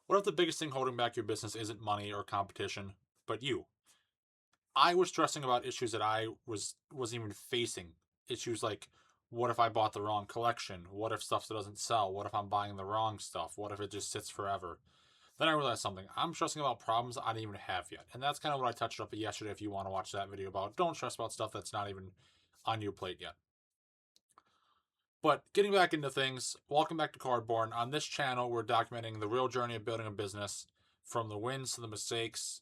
What if the biggest thing holding back your business isn't money or competition, but you? I was stressing about issues that I wasn't even facing. Issues like, what if I bought the wrong collection? What if stuff doesn't sell? What if I'm buying the wrong stuff? What if it just sits forever? Then I realized something. I'm stressing about problems I didn't even have yet. And that's kind of what I touched up yesterday if you want to watch that video about don't stress about stuff that's not even on your plate yet. But getting back into things, welcome back to Cardborn. On this channel, we're documenting the real journey of building a business, from the wins to the mistakes,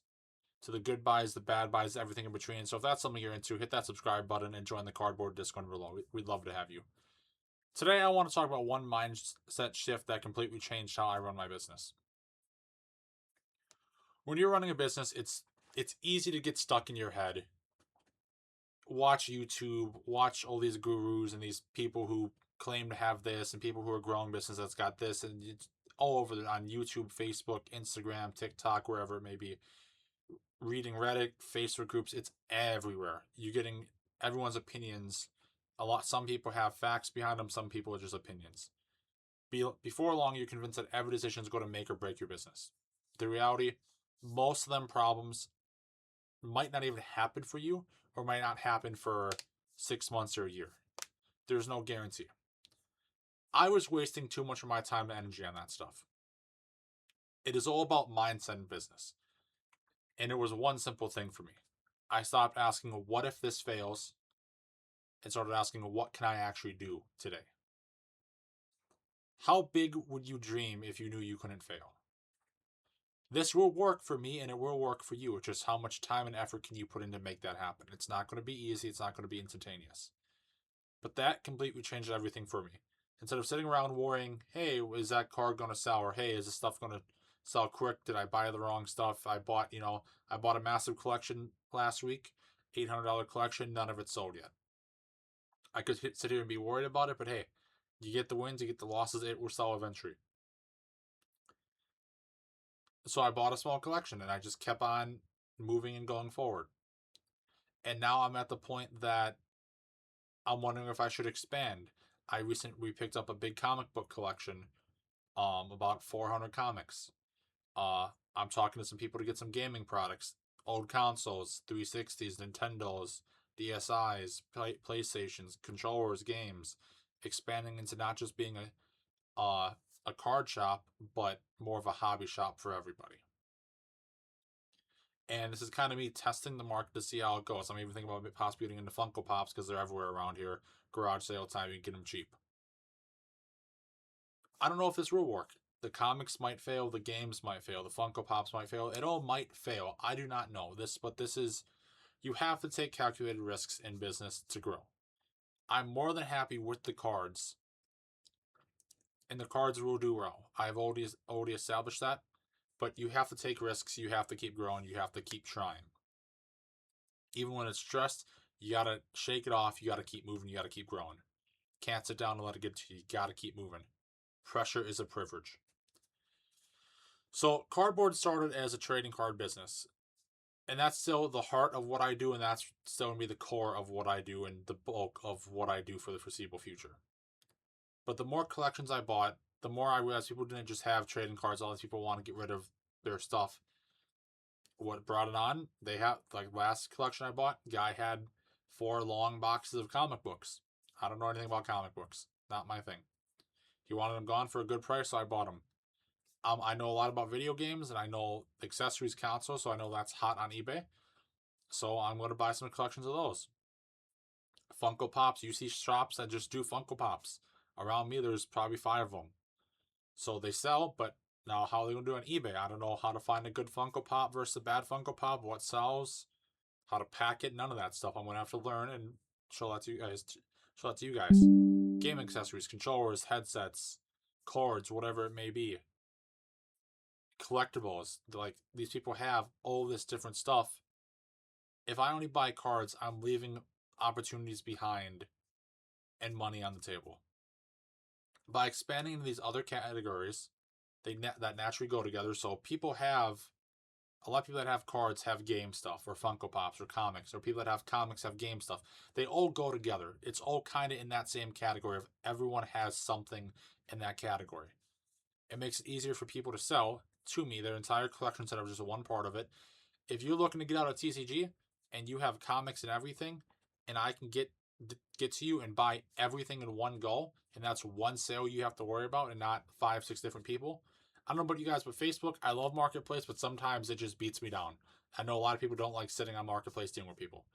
to the good buys, the bad buys, everything in between. So if that's something you're into, hit that subscribe button and join the Cardboard Discord below. We'd love to have you. Today, I want to talk about one mindset shift that completely changed how I run my business. When you're running a business, it's easy to get stuck in your head. Watch YouTube, watch all these gurus and these people who claim to have this, and people who are growing business that's got this, and it's all over on YouTube, Facebook, Instagram, TikTok, wherever it may be. Reading Reddit, Facebook groups, it's everywhere. You're getting everyone's opinions. Some people have facts behind them, some people are just opinions. Before long, you're convinced that every decision is going to make or break your business. The reality, most of them problems might not even happen for you, or might not happen for 6 months or a year. There's no guarantee. I was wasting too much of my time and energy on that stuff. It is all about mindset in business. And it was one simple thing for me. I stopped asking, what if this fails? And started asking, what can I actually do today? How big would you dream if you knew you couldn't fail? This will work for me and it will work for you. It's just how much time and effort can you put in to make that happen? It's not going to be easy. It's not going to be instantaneous. But that completely changed everything for me. Instead of sitting around worrying, hey, is that card going to sell? Or hey, is this stuff going to sell quick? Did I buy the wrong stuff? I bought a massive collection last week, $800 collection. None of it sold yet. I could sit here and be worried about it, but hey, you get the wins, you get the losses, it will sell eventually. So I bought a small collection and I just kept on moving and going forward. And now I'm at the point that I'm wondering if I should expand. I recently picked up a big comic book collection, about 400 comics. I'm talking to some people to get some gaming products, old consoles, 360s, Nintendos, DSIs, PlayStations, controllers, games, expanding into not just being a card shop, but more of a hobby shop for everybody. And this is kind of me testing the market to see how it goes. I'm even thinking about possibly getting into Funko Pops because they're everywhere around here. Garage sale time, you can get them cheap. I don't know if this will work. The comics might fail, the games might fail, the Funko Pops might fail. It all might fail. I do not know this, but this is, you have to take calculated risks in business to grow. I'm more than happy with the cards, and the cards will do well. I've already established that, but you have to take risks. You have to keep growing. You have to keep trying. Even when it's stressed, you gotta shake it off. You gotta keep moving. You gotta keep growing. Can't sit down and let it get to you. You gotta keep moving. Pressure is a privilege. So, Cardboard started as a trading card business. And that's still the heart of what I do, and that's still going to be the core of what I do and the bulk of what I do for the foreseeable future. But the more collections I bought, the more I realized people didn't just have trading cards. All these people want to get rid of their stuff. What brought it on? They have, like, last collection I bought, guy had 4 long boxes of comic books. I don't know anything about comic books. Not my thing. He wanted them gone for a good price, so I bought them. I know a lot about video games, and I know accessories console, so I know that's hot on eBay. So I'm going to buy some collections of those. Funko Pops, you see shops that just do Funko Pops. Around me, there's probably 5 of them. So they sell, but now how are they going to do on eBay? I don't know how to find a good Funko Pop versus a bad Funko Pop, what sells, how to pack it, none of that stuff. I'm going to have to learn and show that to you guys. Game accessories, controllers, headsets, cords, whatever it may be. Collectibles, like these people have all this different stuff. If I only buy cards, I'm leaving opportunities behind and money on the table. By expanding into these other categories, that naturally go together. So a lot of people that have cards have game stuff, or Funko Pops, or comics, or people that have comics have game stuff. They all go together. It's all kind of in that same category of everyone has something in that category. It makes it easier for people to sell. to me, their entire collection instead of just one part of it. If you're looking to get out of TCG and you have comics and everything, and I can get to you and buy everything in one go, and that's one sale you have to worry about and not 5-6 different people. I don't know about you guys, but Facebook, I love Marketplace, but sometimes it just beats me down. I know a lot of people don't like sitting on Marketplace dealing with people.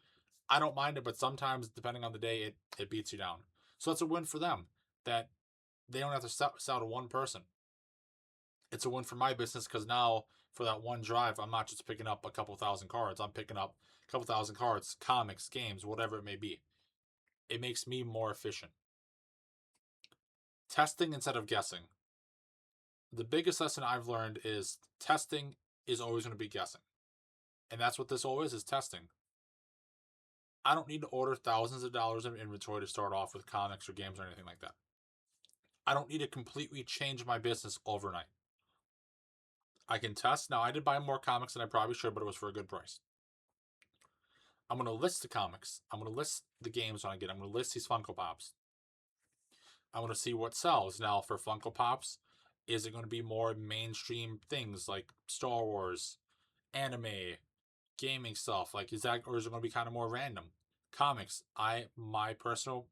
I don't mind it, but sometimes, depending on the day, it beats you down. So it's a win for them that they don't have to sell to one person. It's a win for my business because now for that one drive, I'm not just picking up a couple thousand cards. I'm picking up a couple thousand cards, comics, games, whatever it may be. It makes me more efficient. Testing instead of guessing. The biggest lesson I've learned is testing is always going to be guessing. And that's what this always is, testing. I don't need to order thousands of dollars of inventory to start off with comics or games or anything like that. I don't need to completely change my business overnight. I can test. Now, I did buy more comics than I probably should, but it was for a good price. I'm going to list the comics. I'm going to list the games when I get them. I'm going to list these Funko Pops. I want to see what sells. Now, for Funko Pops, is it going to be more mainstream things like Star Wars, anime, gaming stuff? Like, is that, or is it going to be kind of more random? Comics. My personal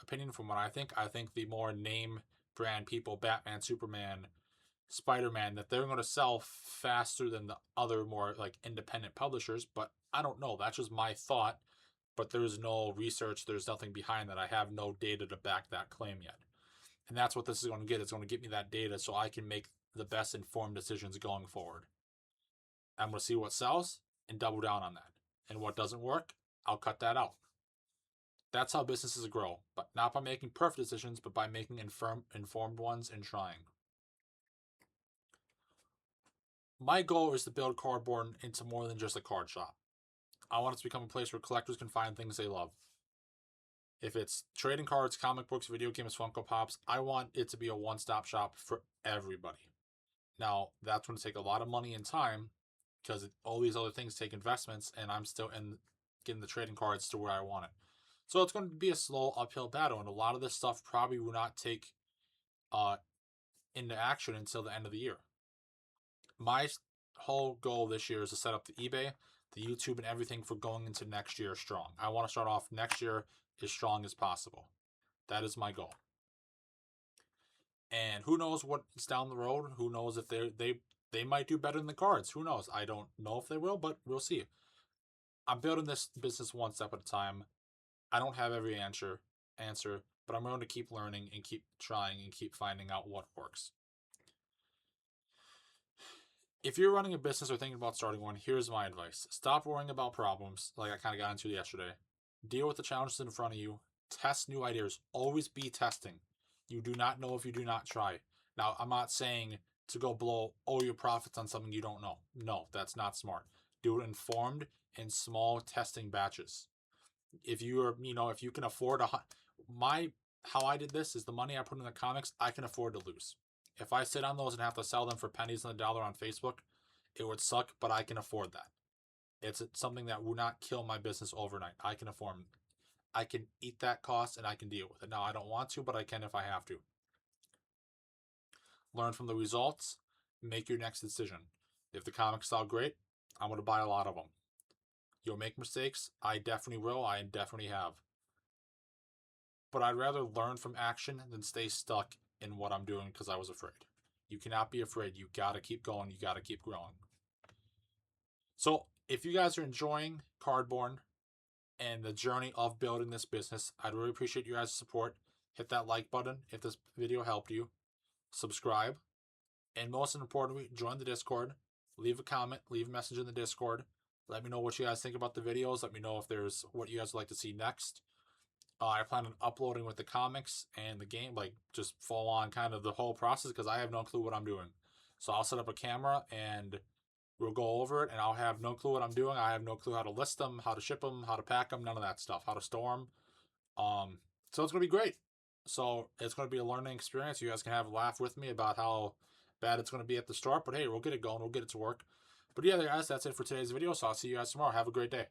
opinion from what I think the more name brand people, Batman, Superman, Spider-Man, that they're going to sell faster than the other more like independent publishers. But I don't know. That's just my thought. But there's no research. There's nothing behind that. I have no data to back that claim yet. And that's what this is going to get. It's going to get me that data so I can make the best informed decisions going forward. I'm going to see what sells and double down on that. And what doesn't work, I'll cut that out. That's how businesses grow. But not by making perfect decisions, but by making informed ones and trying. My goal is to build Cardboard into more than just a card shop. I want it to become a place where collectors can find things they love. If it's trading cards, comic books, video games, Funko Pops, I want it to be a one-stop shop for everybody. Now, that's going to take a lot of money and time because all these other things take investments, and I'm still in getting the trading cards to where I want it. So it's going to be a slow uphill battle, and a lot of this stuff probably will not take into action until the end of the year. My whole goal this year is to set up the eBay, the YouTube, and everything for going into next year strong. I want to start off next year as strong as possible. That is my goal. And who knows what's down the road? Who knows if they might do better than the cards? Who knows? I don't know if they will, but we'll see. I'm building this business one step at a time. I don't have every answer, but I'm going to keep learning and keep trying and keep finding out what works. If you're running a business or thinking about starting one, here's my advice. Stop worrying about problems, like I kind of got into yesterday. Deal with the challenges in front of you. Test new ideas. Always be testing. You do not know if you do not try. Now, I'm not saying to go blow all your profits on something you don't know. No, that's not smart. Do it informed in small testing batches. If you are, if you can afford how I did this is the money I put in the comics, I can afford to lose. If I sit on those and have to sell them for pennies on the dollar on Facebook, it would suck, but I can afford that. It's something that will not kill my business overnight. I can eat that cost and I can deal with it. Now, I don't want to, but I can if I have to. Learn from the results. Make your next decision. If the comics sell great, I'm going to buy a lot of them. You'll make mistakes. I definitely will. I definitely have. But I'd rather learn from action than stay stuck in what I'm doing because I was afraid. You cannot be afraid. You got to keep going. You got to keep growing. So if you guys are enjoying Cardboard and the journey of building this business, I'd really appreciate you guys' support. Hit that like button if this video helped you. Subscribe. And most importantly, join the Discord. Leave a comment. Leave a message in the Discord. Let me know what you guys think about the videos. Let me know if there's what you guys would like to see next. I plan on uploading with the comics and the game, like just full on kind of the whole process because I have no clue what I'm doing. So I'll set up a camera and we'll go over it and I'll have no clue what I'm doing. I have no clue how to list them, how to ship them, how to pack them, none of that stuff, how to store them. So it's going to be great. So it's going to be a learning experience. You guys can have a laugh with me about how bad it's going to be at the start, but hey, we'll get it going. We'll get it to work. But yeah, guys, that's it for today's video. So I'll see you guys tomorrow. Have a great day.